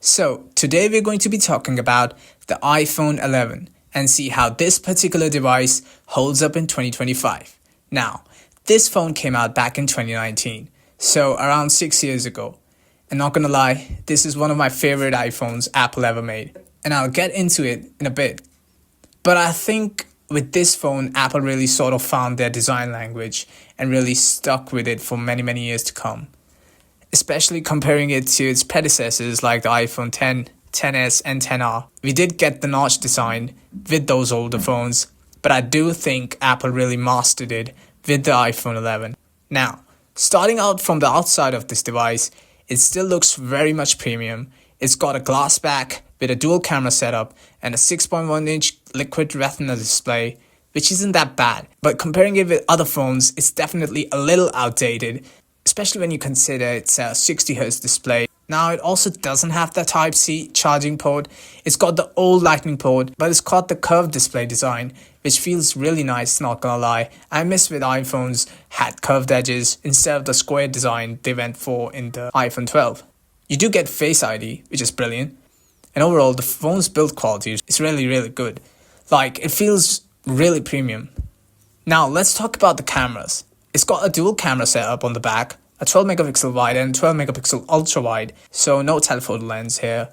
So today we're going to be talking about the iPhone 11 and see how this particular device holds up in 2025. Now, this phone came out back in 2019, so around 6 years ago. And not gonna lie, this is one of my favorite iPhones Apple ever made, and I'll get into it in a bit. But I think with this phone, Apple really sort of found their design language and really stuck with it for many years to come. Especially comparing it to its predecessors like the iPhone 10, 10s and 10R. We did get the notch design with those older phones, but I do think Apple really mastered it with the iPhone 11. Now, starting out from the outside of this device, it still looks very much premium. It's got a glass back with a dual camera setup and a 6.1-inch liquid retina display, which isn't that bad. But comparing it with other phones, it's definitely a little outdated, especially when you consider it's a 60Hz display. Now, it also doesn't have the Type-C charging port. It's got the old Lightning port, but it's got the curved display design, which feels really nice, not gonna lie. I miss when iPhones had curved edges instead of the square design they went for in the iPhone 12. You do get Face ID, which is brilliant. And overall, the phone's build quality is really good. Like, it feels really premium. Now, let's talk about the cameras. It's got a dual camera setup on the back, a 12 megapixel wide and 12 megapixel ultra wide, so no telephoto lens here.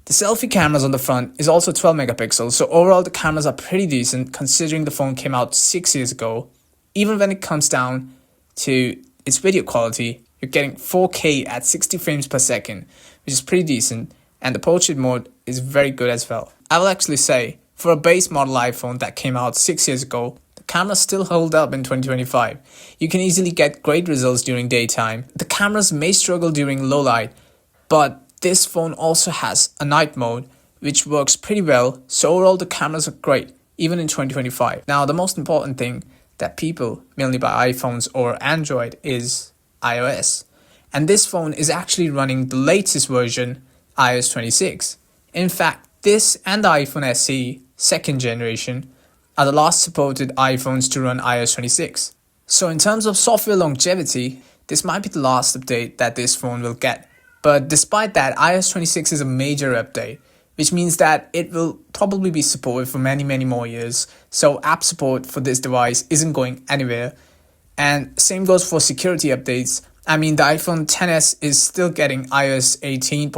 The selfie cameras on the front is also 12 megapixels, so overall the cameras are pretty decent considering the phone came out 6 years ago. Even when it comes down to its video quality, you're getting 4K at 60 frames per second, which is pretty decent, and the portrait mode is very good as well. I will actually say, for a base model iPhone that came out 6 years ago, cameras still hold up in 2025. You can easily get great results during daytime. The cameras may struggle during low light, but this phone also has a night mode, which works pretty well, so overall the cameras are great, even in 2025. Now, the most important thing that people mainly buy iPhones or Android is iOS. And this phone is actually running the latest version, iOS 26. In fact, this and the iPhone SE, second generation, are the last supported iPhones to run iOS 26. So in terms of software longevity, this might be the last update that this phone will get. But despite that, iOS 26 is a major update, which means that it will probably be supported for many more years. So app support for this device isn't going anywhere. And same goes for security updates. I mean, the iPhone XS is still getting iOS 18.7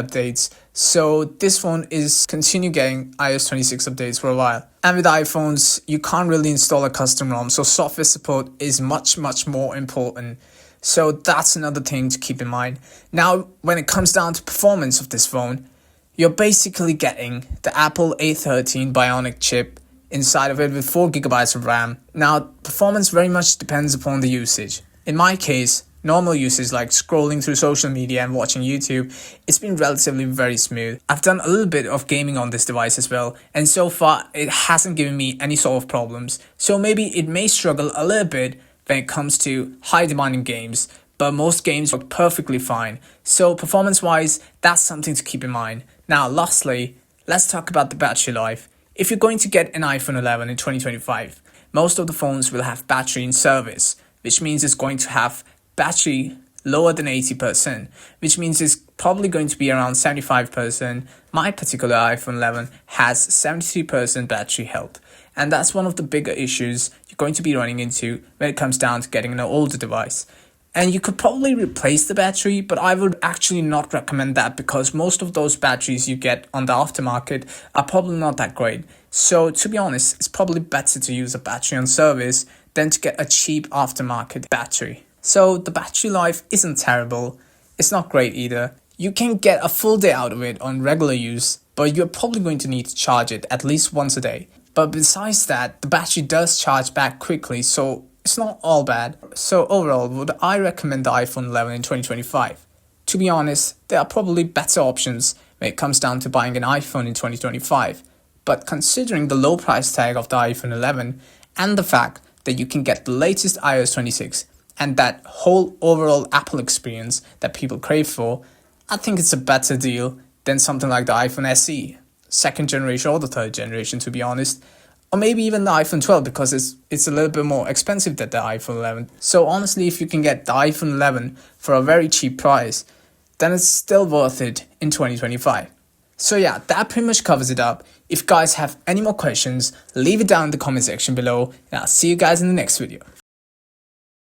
updates, so this phone is continue getting iOS 26 updates for a while. And with iPhones, you can't really install a custom ROM, so software support is much more important. So that's another thing to keep in mind. Now, when it comes down to performance of this phone, you're basically getting the Apple A13 Bionic chip inside of it with 4GB of RAM. Now, performance very much depends upon the usage. In my case, normal usage like scrolling through social media and watching YouTube, it's been relatively very smooth. I've done a little bit of gaming on this device as well, and so far it hasn't given me any sort of problems. So maybe it may struggle a little bit when it comes to high demanding games, but most games work perfectly fine. So performance wise, that's something to keep in mind. Now lastly, let's talk about the battery life. If you're going to get an iPhone 11 in 2025, most of the phones will have battery in service, which means it's going to have battery lower than 80%, which means it's probably going to be around 75%. My particular iPhone 11 has 73% battery health, and that's one of the bigger issues you're going to be running into when it comes down to getting an older device. And you could probably replace the battery, but I would actually not recommend that because most of those batteries you get on the aftermarket are probably not that great. So to be honest, it's probably better to use a battery on service than to get a cheap aftermarket battery. So the battery life isn't terrible. It's not great either. You can get a full day out of it on regular use, but you're probably going to need to charge it at least once a day. But besides that, the battery does charge back quickly, so it's not all bad. So overall, would I recommend the iPhone 11 in 2025? To be honest, there are probably better options when it comes down to buying an iPhone in 2025. But considering the low price tag of the iPhone 11 and the fact that you can get the latest iOS 26 and that whole overall Apple experience that people crave for, I think it's a better deal than something like the iPhone SE, second generation or the third generation to be honest. Or maybe even the iPhone 12 because it's a little bit more expensive than the iPhone 11. So honestly, if you can get the iPhone 11 for a very cheap price, then it's still worth it in 2025. So yeah, that pretty much covers it up. If guys have any more questions, leave it down in the comment section below, and I'll see you guys in the next video.